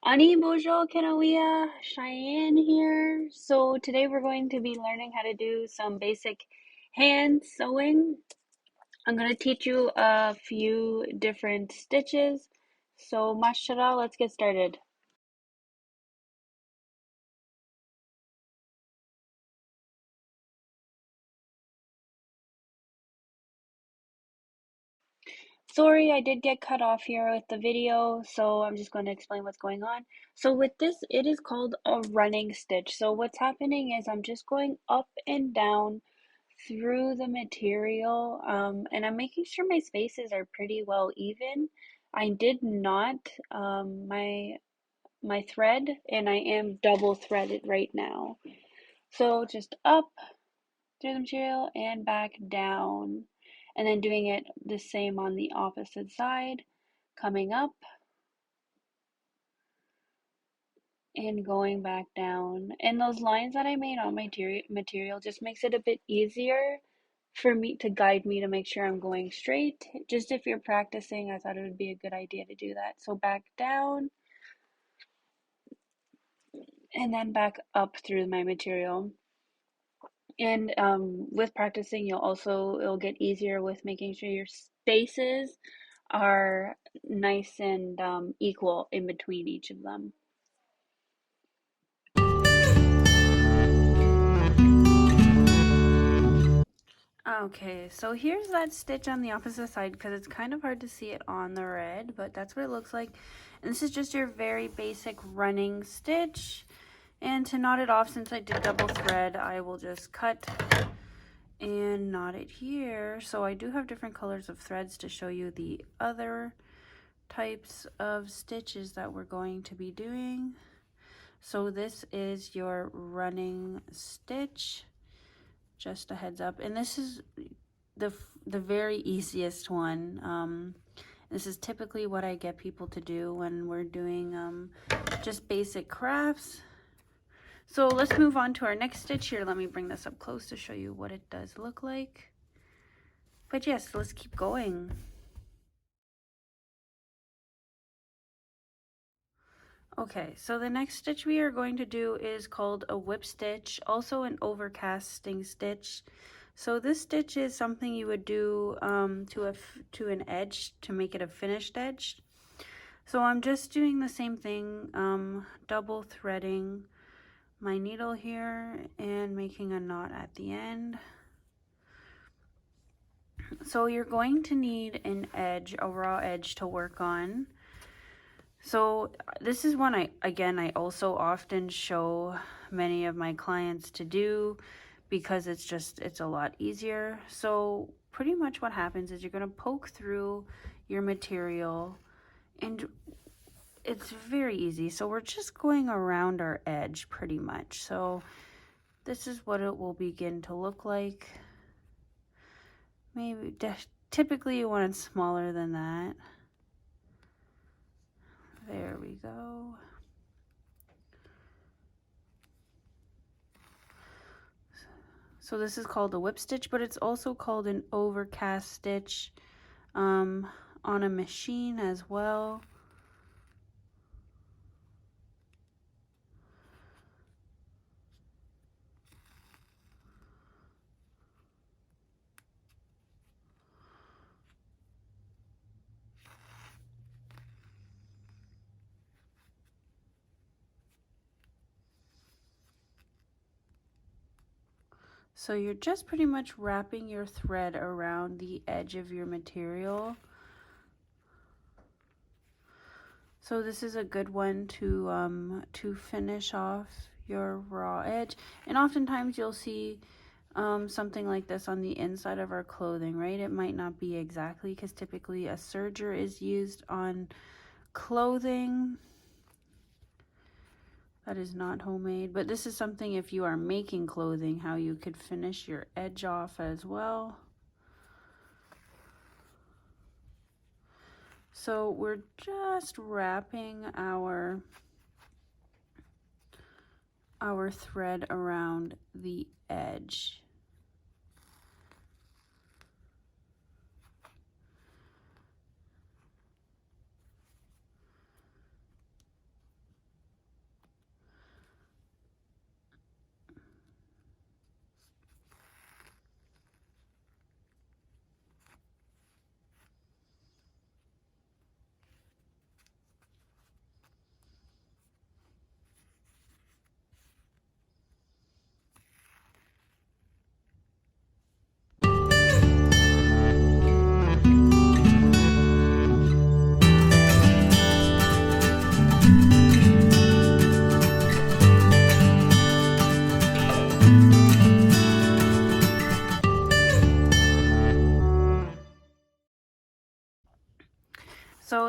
Ani Bojo Kanawiya, Cheyenne here. So today we're going to be learning how to do some basic hand sewing. I'm going to teach you a few different stitches. So mashallah, let's get started. Sorry, I did get cut off here with the video, so I'm just going to explain what's going on. So with this, it is called a running stitch. So what's happening is I'm just going up and down through the material, and I'm making sure my spaces are pretty well even. I did not my thread, and I am double threaded right now. So just up through the material and back down, and then doing it the same on the opposite side, coming up and going back down. And those lines that I made on my material just makes it a bit easier for me to guide me to make sure I'm going straight. Just if you're practicing, I thought it would be a good idea to do that. So back down and then back up through my material. And with practicing, it'll get easier with making sure your spaces are nice and equal in between each of them. Okay, so here's that stitch on the opposite side because it's kind of hard to see it on the red, but that's what it looks like. And this is just your very basic running stitch. And to knot it off, since I did double thread, I will just cut and knot it here. So I do have different colors of threads to show you the other types of stitches that we're going to be doing. So this is your running stitch, just a heads up. And this is the very easiest one. This is typically what I get people to do when we're doing just basic crafts. So let's move on to our next stitch here. Let me bring this up close to show you what it does look like. But yes, let's keep going. Okay, so the next stitch we are going to do is called a whip stitch, also an overcasting stitch. So this stitch is something you would do to an edge to make it a finished edge. So I'm just doing the same thing, double threading my needle here and making a knot at the end. So you're going to need an edge, a raw edge to work on. So this is one I also often show many of my clients to do because it's a lot easier. So pretty much what happens is you're going to poke through your material, and it's very easy. So we're just going around our edge pretty much. So this is what it will begin to look like. Maybe typically you want it smaller than that. There we go. So this is called a whip stitch, but it's also called an overcast stitch on a machine as well. So you're just pretty much wrapping your thread around the edge of your material. So this is a good one to finish off your raw edge. And oftentimes you'll see something like this on the inside of our clothing, right? It might not be exactly, because typically a serger is used on clothing that is not homemade, but this is something if you are making clothing, how you could finish your edge off as well. So we're just wrapping our thread around the edge.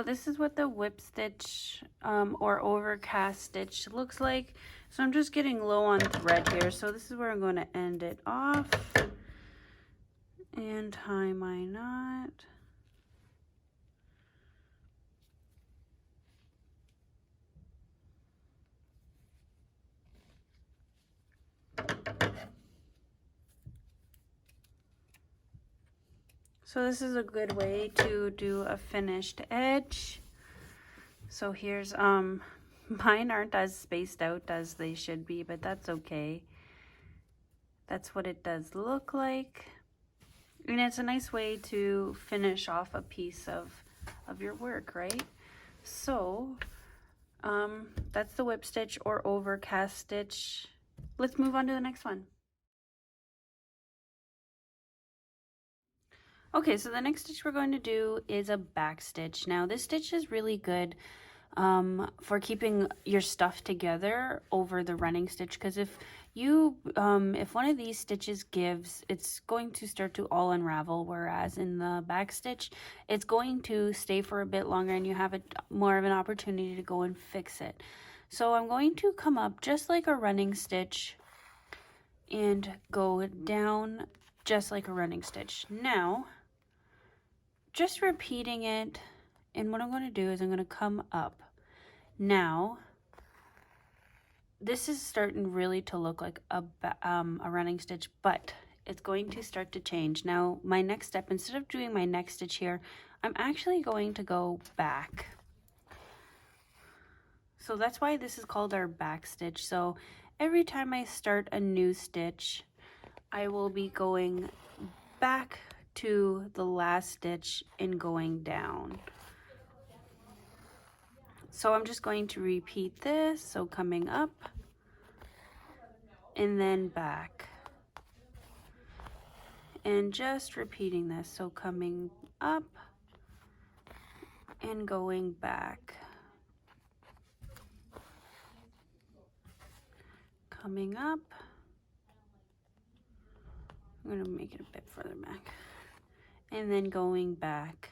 this is what the whip stitch or overcast stitch looks like. So I'm just getting low on thread here, so this is where I'm going to end it off and tie my knot. So this is a good way to do a finished edge. So here's, mine aren't as spaced out as they should be, but that's okay. That's what it does look like. And it's a nice way to finish off a piece of your work, right? So, that's the whip stitch or overcast stitch. Let's move on to the next one. Okay, so the next stitch we're going to do is a back stitch. Now this stitch is really good for keeping your stuff together over the running stitch, because if you if one of these stitches gives, it's going to start to all unravel, whereas in the back stitch it's going to stay for a bit longer and you have more of an opportunity to go and fix it. So I'm going to come up just like a running stitch and go down just like a running stitch. Now just repeating it, and what I'm going to do is I'm going to come up. Now this is starting really to look like a running stitch, but it's going to start to change. Now my next step, instead of doing my next stitch here, I'm actually going to go back. So that's why this is called our back stitch. So every time I start a new stitch, I will be going back to the last stitch and going down. So I'm just going to repeat this. So coming up and then back, and just repeating this. So coming up and going back, coming up. I'm going to make it a bit further back, and then going back.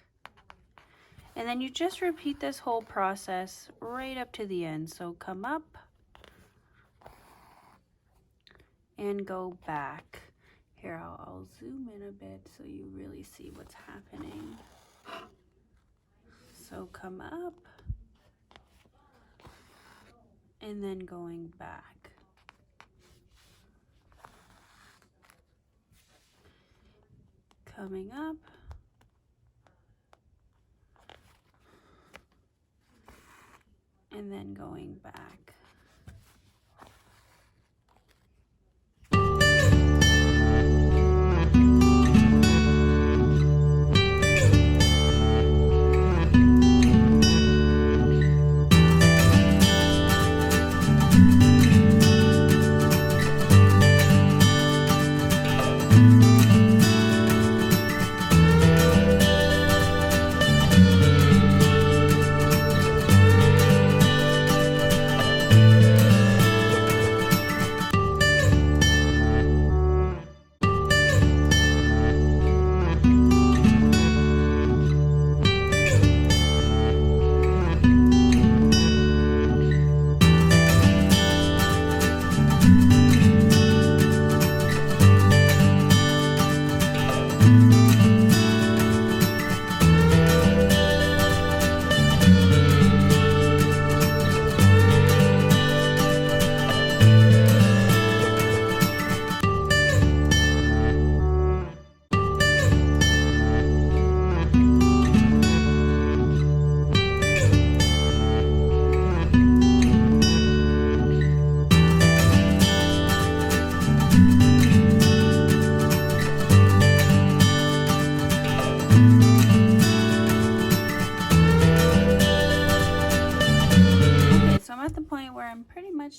And then you just repeat this whole process right up to the end. So come up and go back. Here, I'll zoom in a bit so you really see what's happening. So come up and then going back. Coming up and then going back.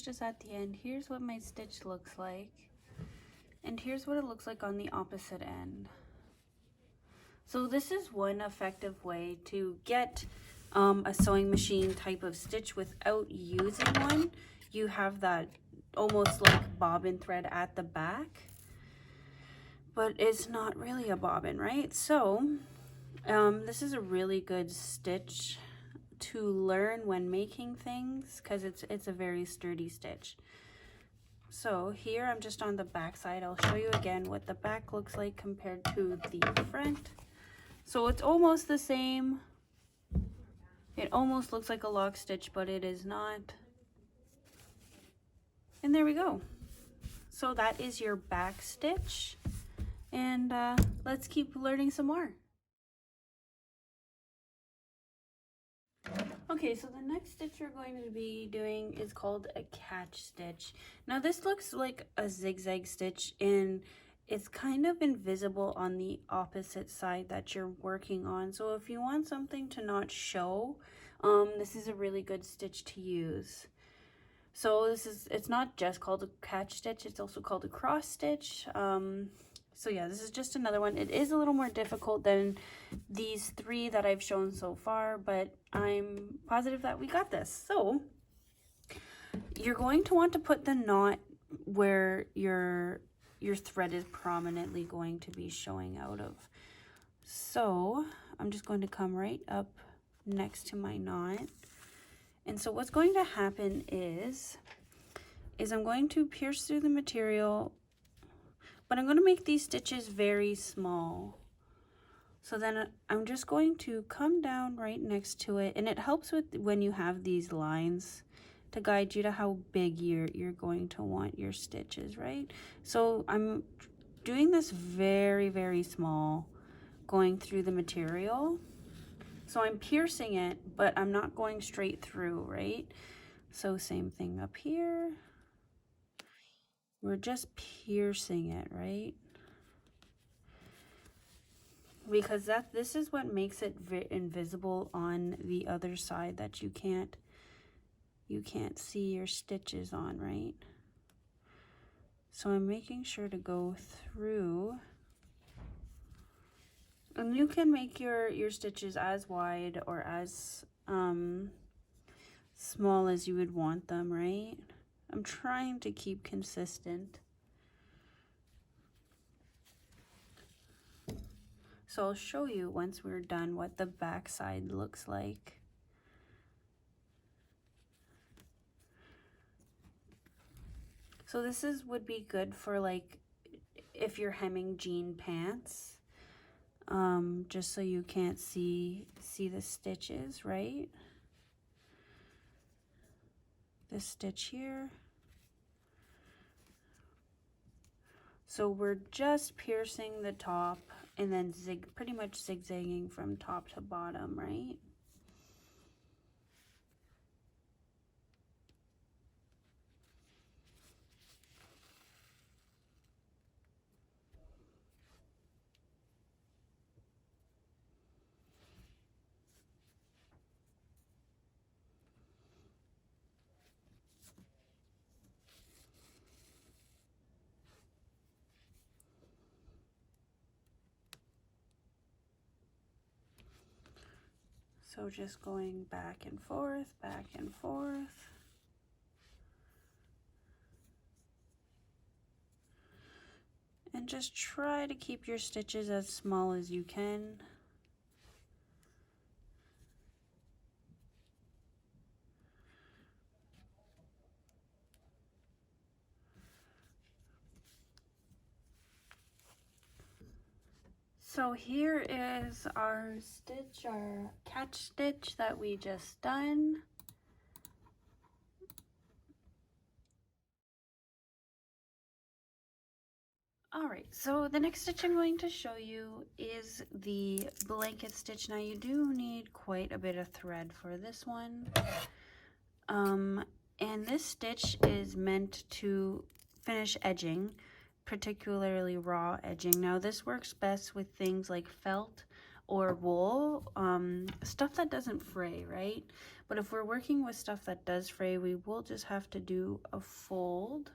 Just at the end. Here's what my stitch looks like, and here's what it looks like on the opposite end. So this is one effective way to get a sewing machine type of stitch without using one. You have that almost like bobbin thread at the back, but it's not really a bobbin, right? So this is a really good stitch to learn when making things because it's a very sturdy stitch. So here I'm just on the back side. I'll show you again what the back looks like compared to the front. So it's almost the same. It almost looks like a lock stitch, but it is not. And there we go. So that is your back stitch. And let's keep learning some more. Okay, so the next stitch we're going to be doing is called a catch stitch. Now this looks like a zigzag stitch and it's kind of invisible on the opposite side that you're working on. So if you want something to not show, this is a really good stitch to use. So it's not just called a catch stitch, it's also called a cross stitch. So yeah, this is just another one. It is a little more difficult than these three that I've shown so far, but I'm positive that we got this. So you're going to want to put the knot where your thread is prominently going to be showing out of. So I'm just going to come right up next to my knot. And so what's going to happen is I'm going to pierce through the material, but I'm going to make these stitches very small. So then I'm just going to come down right next to it, and it helps with when you have these lines to guide you to how big you're going to want your stitches, right? So I'm doing this very, very small, going through the material. So I'm piercing it, but I'm not going straight through, right? So same thing up here. We're just piercing it, right? Because this is what makes it invisible on the other side, that you can't see your stitches on, right? So I'm making sure to go through. And you can make your stitches as wide or as small as you would want them, right? I'm trying to keep consistent. So I'll show you once we're done what the back side looks like. So this would be good for like if you're hemming jean pants. Just so you can't see the stitches, right? This stitch here. So we're just piercing the top and then pretty much zigzagging from top to bottom, right? So just going back and forth, back and forth. And just try to keep your stitches as small as you can. So here is our stitch, our catch stitch that we just done. Alright, so the next stitch I'm going to show you is the blanket stitch. Now you do need quite a bit of thread for this one. And this stitch is meant to finish edging, particularly raw edging. Now this works best with things like felt or wool, stuff that doesn't fray, right? But if we're working with stuff that does fray, we will just have to do a fold.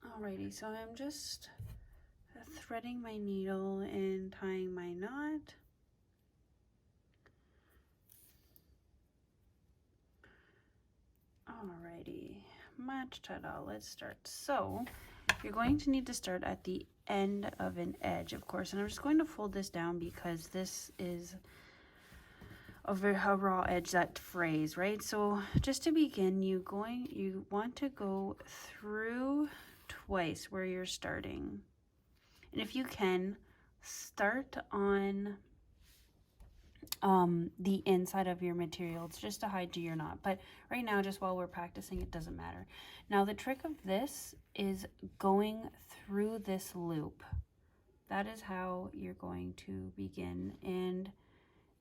Alrighty, so I'm just threading my needle and tying my knot. Alrighty, ta-da, let's start. So you're going to need to start at the end of an edge, of course, and I'm just going to fold this down because this is a raw edge that frays, right? So just to begin, you want to go through twice where you're starting, and if you can, start on the inside of your material. It's just to hide your knot, but right now, just while we're practicing, it doesn't matter. Now the trick of this is going through this loop. That is how you're going to begin, and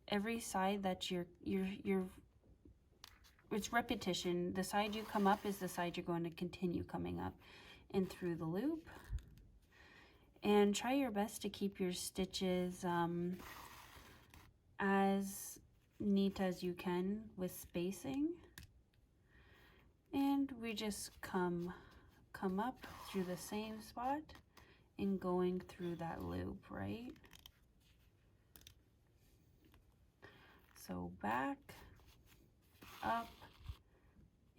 every side that it's repetition. The side you come up is the side you're going to continue coming up and through the loop. And try your best to keep your stitches as neat as you can with spacing. And we just come up through the same spot and going through that loop, right? So back, up,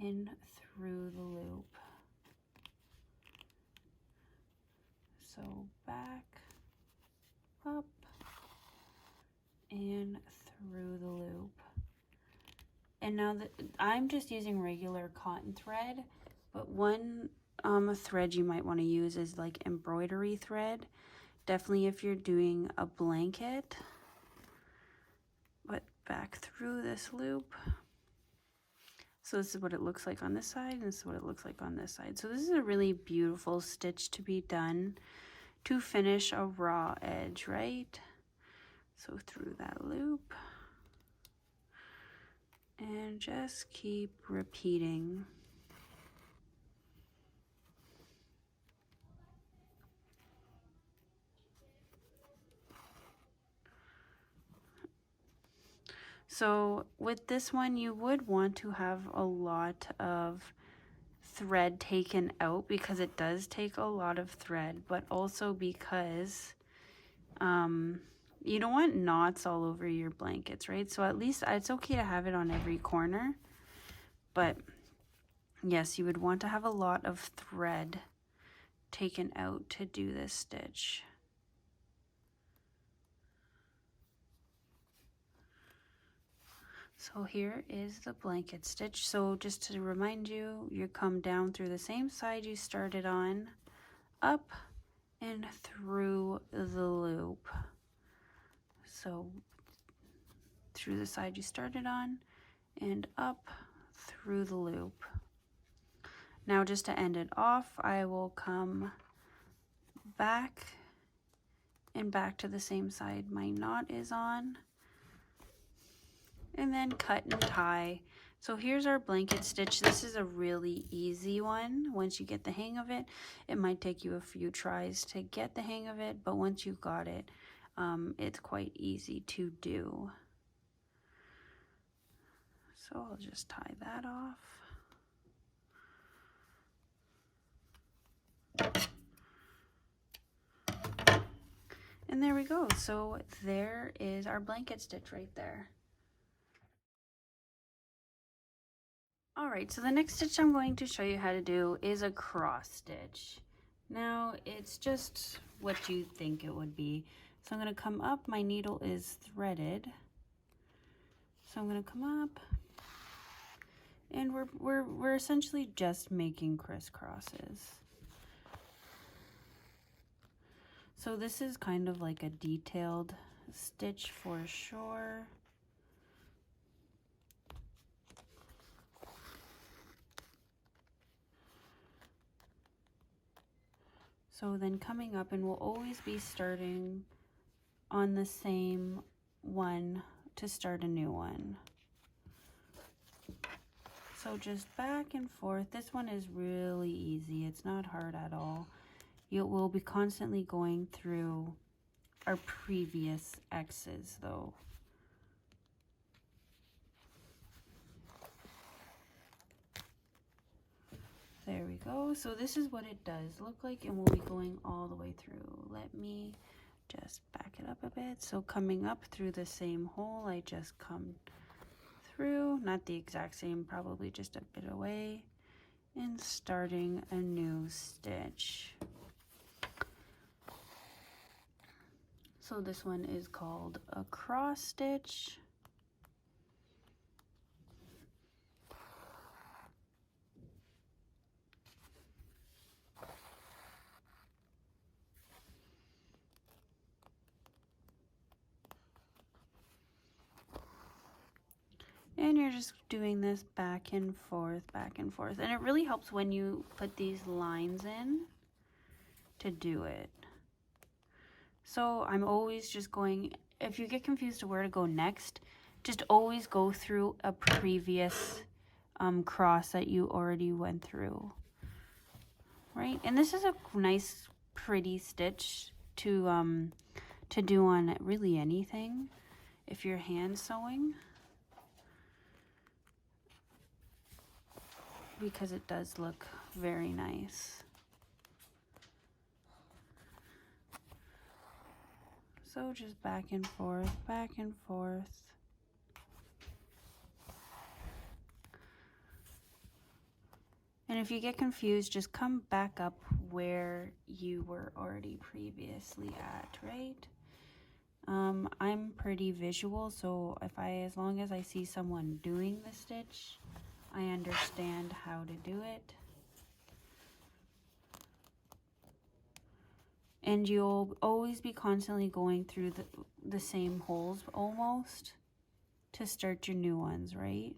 and through the loop. So back, up, and through the loop. And now that I'm just using regular cotton thread, but one thread you might want to use is like embroidery thread. Definitely if you're doing a blanket. But back through this loop. So this is what it looks like on this side, and this is what it looks like on this side. So this is a really beautiful stitch to be done to finish a raw edge, right? So through that loop. And just keep repeating. So with this one, you would want to have a lot of thread taken out because it does take a lot of thread, but also because you don't want knots all over your blankets, right? So at least it's okay to have it on every corner, but yes, you would want to have a lot of thread taken out to do this stitch. So here is the blanket stitch. So just to remind you, you come down through the same side you started on, up and through the loop. So through the side you started on and up through the loop. Now just to end it off, I will come back and back to the same side my knot is on, and then cut and tie. So here's our blanket stitch. This is a really easy one. Once you get the hang of it, it might take you a few tries to get the hang of it, but once you got it, it's quite easy to do. So I'll just tie that off. And there we go. So there is our blanket stitch right there. Alright, so the next stitch I'm going to show you how to do is a cross stitch. Now, it's just what you think it would be. So I'm going to come up, my needle is threaded. So I'm going to come up, and we're essentially just making crisscrosses. So this is kind of like a detailed stitch for sure. So then coming up, and we'll always be starting on the same one to start a new one. So just back and forth. This one is really easy. It's not hard at all. You will be constantly going through our previous X's though. There we go. So this is what it does look like, and we'll be going all the way through. Let me just back it up a bit. So coming up through the same hole, I just come through, not the exact same, probably just a bit away, and starting a new stitch. So this one is called a cross stitch. And you're just doing this back and forth, back and forth. And it really helps when you put these lines in to do it. So I'm always just going, if you get confused to where to go next, just always go through a previous cross that you already went through. Right? And this is a nice, pretty stitch to do on really anything if you're hand sewing, because it does look very nice. So just back and forth, back and forth. And if you get confused, just come back up where you were already previously at, right? I'm pretty visual, so as long as I see someone doing the stitch, I understand how to do it. And you'll always be constantly going through the same holes almost to start your new ones, right?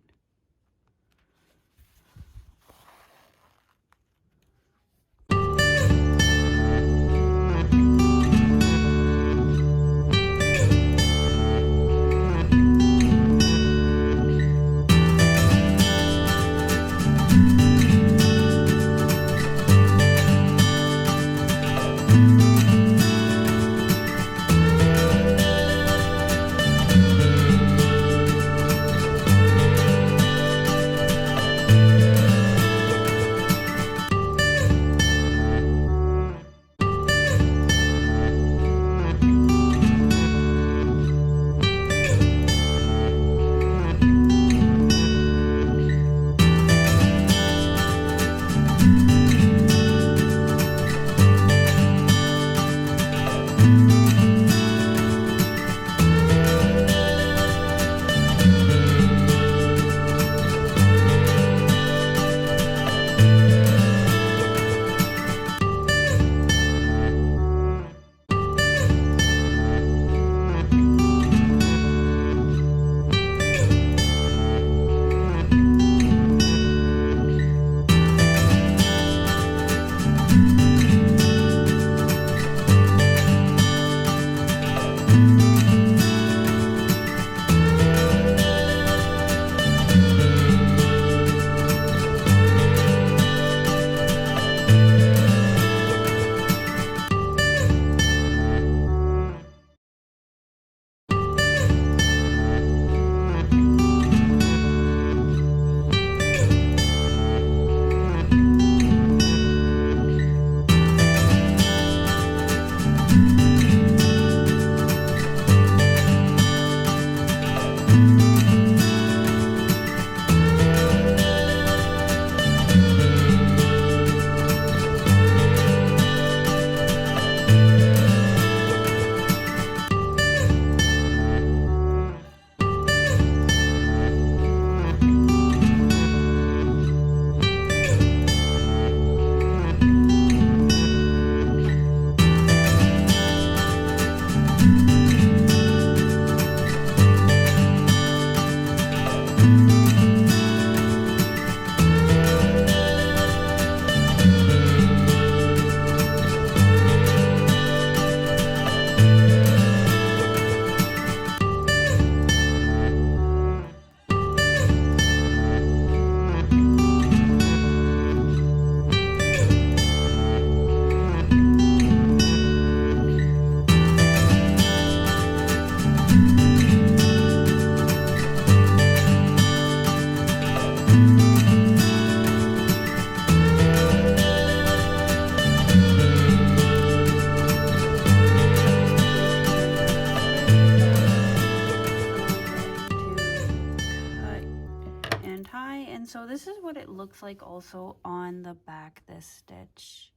so this is what it looks like also on the back, this stitch.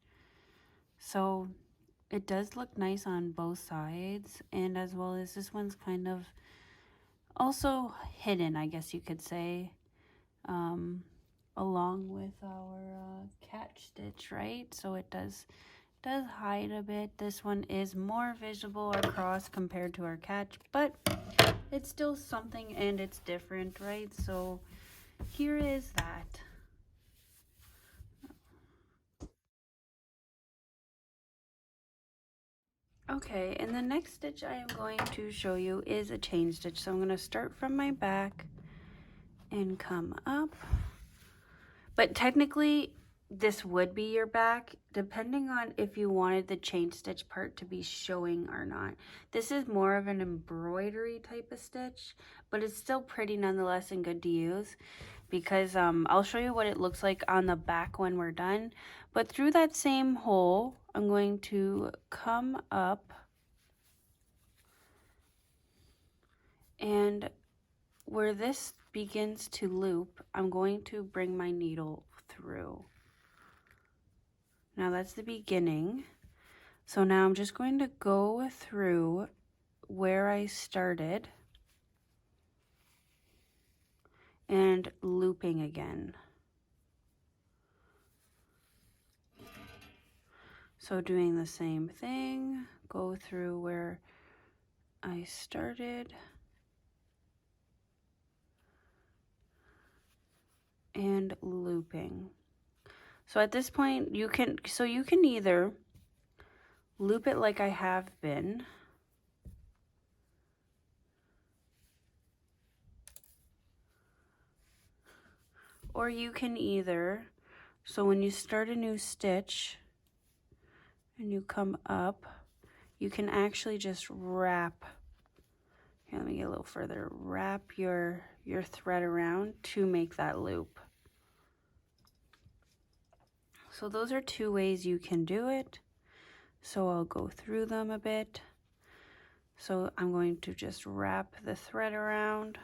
So it does look nice on both sides, and as well as this one's kind of also hidden, I guess you could say, along with our catch stitch, right? So it does hide a bit. This one is more visible across compared to our catch, but it's still something and it's different, right? So here is that. Okay, and the next stitch I am going to show you is a chain stitch. So I'm going to start from my back and come up. But technically, this would be your back, depending on if you wanted the chain stitch part to be showing or not. This is more of an embroidery type of stitch, but it's still pretty nonetheless and good to use, because I'll show you what it looks like on the back when we're done. But through that same hole, I'm going to come up, and where this begins to loop, I'm going to bring my needle through. Now that's the beginning. So now I'm just going to go through where I started and looping again. So doing the same thing, go through where I started and looping. So at this point you can either loop it like I have been, or you can either, so when you start a new stitch and you come up, you can actually just wrap, here, let me get a little further, wrap your thread around to make that loop. So those are two ways you can do it. So I'll go through them a bit. So I'm going to just wrap the thread around,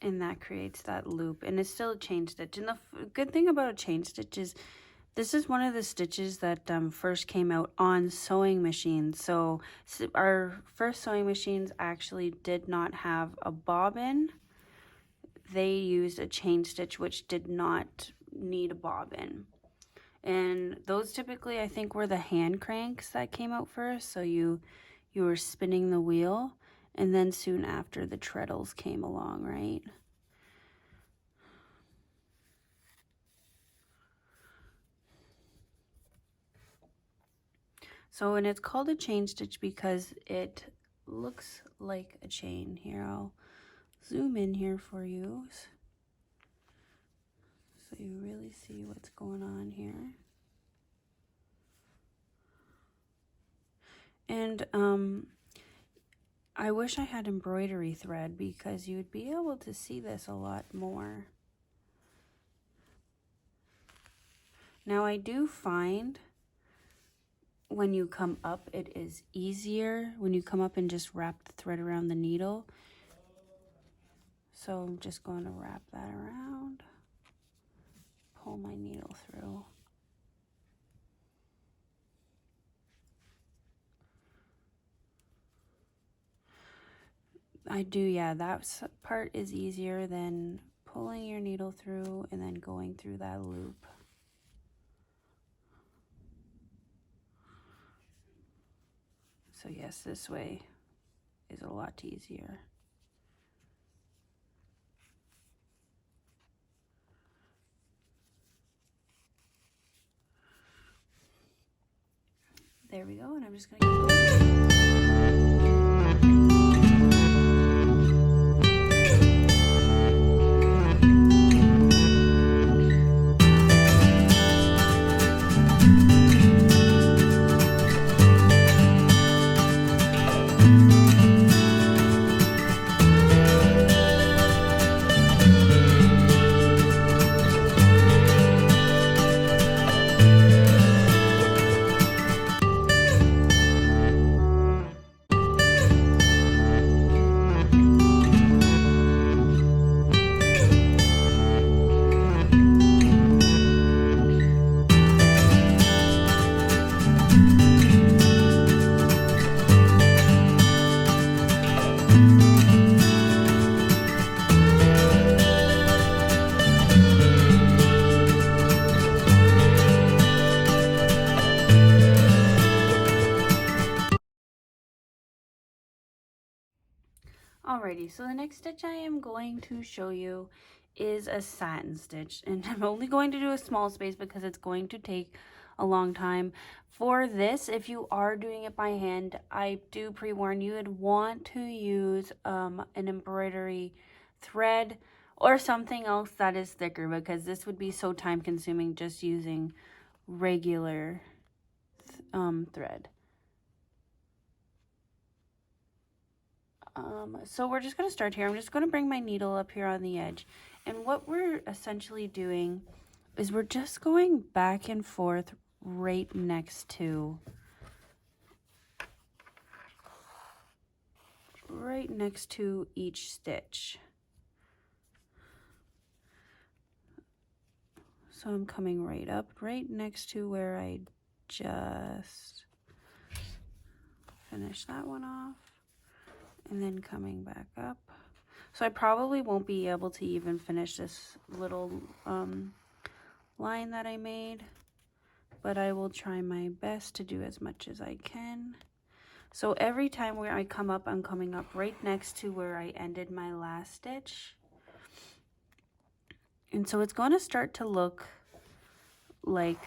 and that creates that loop, and it's still a chain stitch. And the good thing about a chain stitch is this is one of the stitches that first came out on sewing machines. So our first sewing machines actually did not have a bobbin. They used a chain stitch, which did not need a bobbin. And those typically, I think, were the hand cranks that came out first. So you were spinning the wheel, and then soon after the treadles came along, right? So, and it's called a chain stitch because it looks like a chain. Here, I'll zoom in here for you so you really see what's going on here. And I wish I had embroidery thread because you would be able to see this a lot more. Now I do find when you come up, it is easier when you come up and just wrap the thread around the needle. So I'm just going to wrap that around, pull my needle through. I do, yeah, that part is easier than pulling your needle through and then going through that loop. So yes, this way is a lot easier. There we go, and I'm just going to keep going. Alrighty, so the next stitch I am going to show you is a satin stitch, and I'm only going to do a small space because it's going to take a long time. For this, if you are doing it by hand, I do pre-warn you would want to use an embroidery thread or something else that is thicker, because this would be so time consuming just using regular thread. So we're just going to start here. I'm just going to bring my needle up here on the edge. And what we're essentially doing is we're just going back and forth right next to each stitch. So I'm coming right up, right next to where I just finished that one off, and then coming back up. So I probably won't be able to even finish this little line that I made, but I will try my best to do as much as I can. So every time where I come up, I'm coming up right next to where I ended my last stitch. And so it's going to start to look like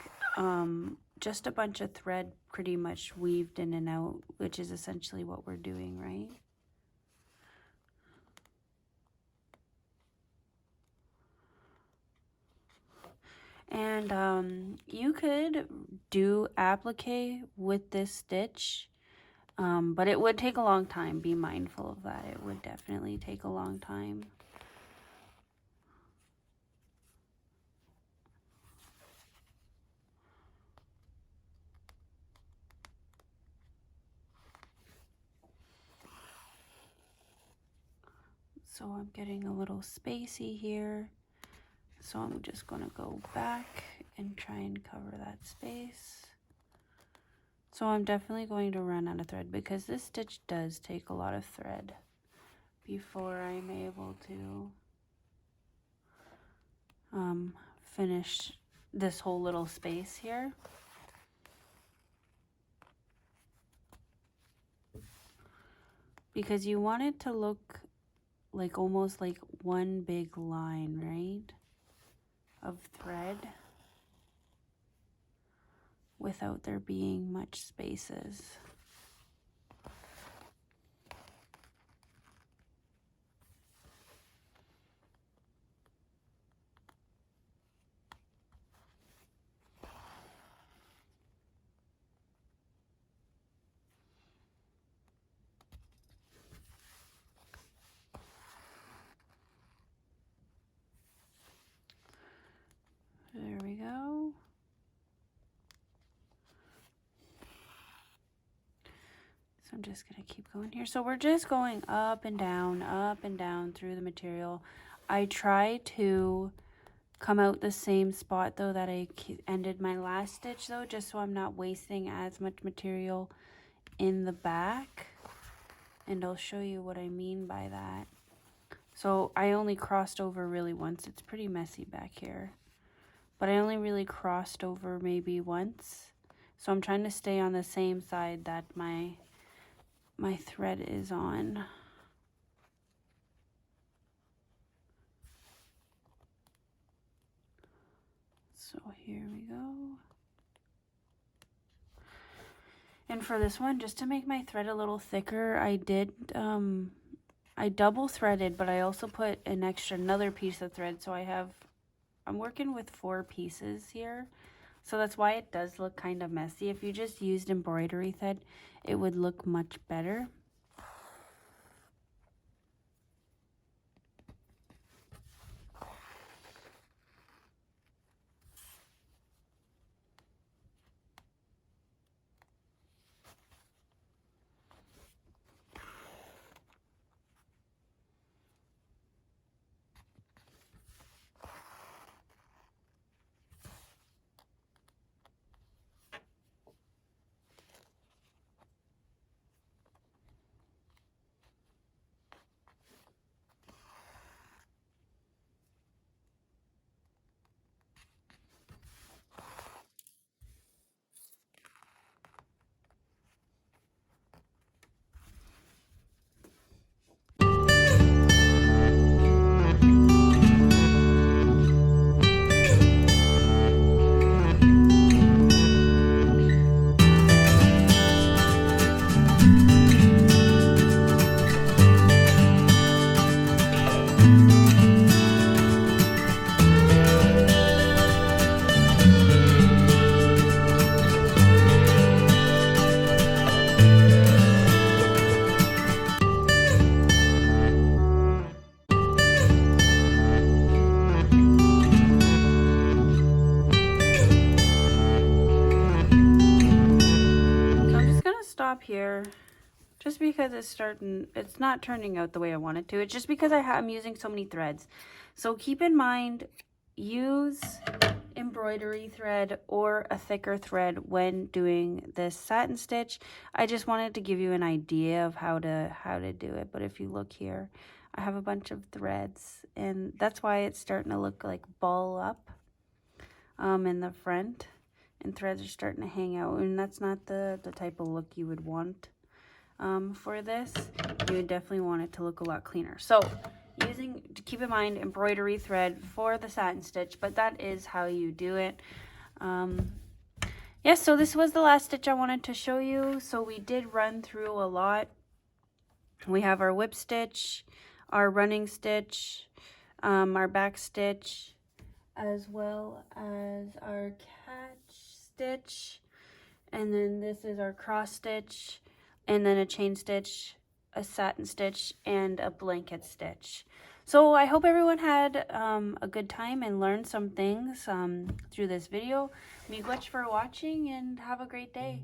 just a bunch of thread pretty much weaved in and out, which is essentially what we're doing, right? And you could do applique with this stitch, but it would take a long time. Be mindful of that. It would definitely take a long time. So I'm getting a little spacey here. So I'm just going to go back and try and cover that space. So I'm definitely going to run out of thread because this stitch does take a lot of thread before I'm able to finish this whole little space here. Because you want it to look like almost like one big line, right, of thread without there being much spaces. There we go. So I'm just going to keep going here. So we're just going up and down through the material. I try to come out the same spot though that I ended my last stitch though, just so I'm not wasting as much material in the back. And I'll show you what I mean by that. So I only crossed over really once. It's pretty messy back here. But I only really crossed over maybe once. So I'm trying to stay on the same side that my thread is on. So here we go. And for this one, just to make my thread a little thicker, I did, I double threaded, but I also put another piece of thread. So I'm working with 4 pieces here. So that's why it does look kind of messy. If you just used embroidery thread, it would look much better. here just because it's not turning out the way I want it to. It's just because I'm using so many threads. So keep in mind, use embroidery thread or a thicker thread when doing this satin stitch. I just wanted to give you an idea of how to do it. But if you look here, I have a bunch of threads, and that's why it's starting to look like ball up in the front, and threads are starting to hang out, and that's not the type of look you would want for this. You would definitely want it to look a lot cleaner. So keep in mind, embroidery thread for the satin stitch, but that is how you do it. Yes, so this was the last stitch I wanted to show you. So we did run through a lot. We have our whip stitch, our running stitch, our back stitch, as well as our catch stitch, and then this is our cross stitch, and then a chain stitch, a satin stitch, and a blanket stitch. So I hope everyone had a good time and learned some things through this video. Miigwech for watching, and have a great day.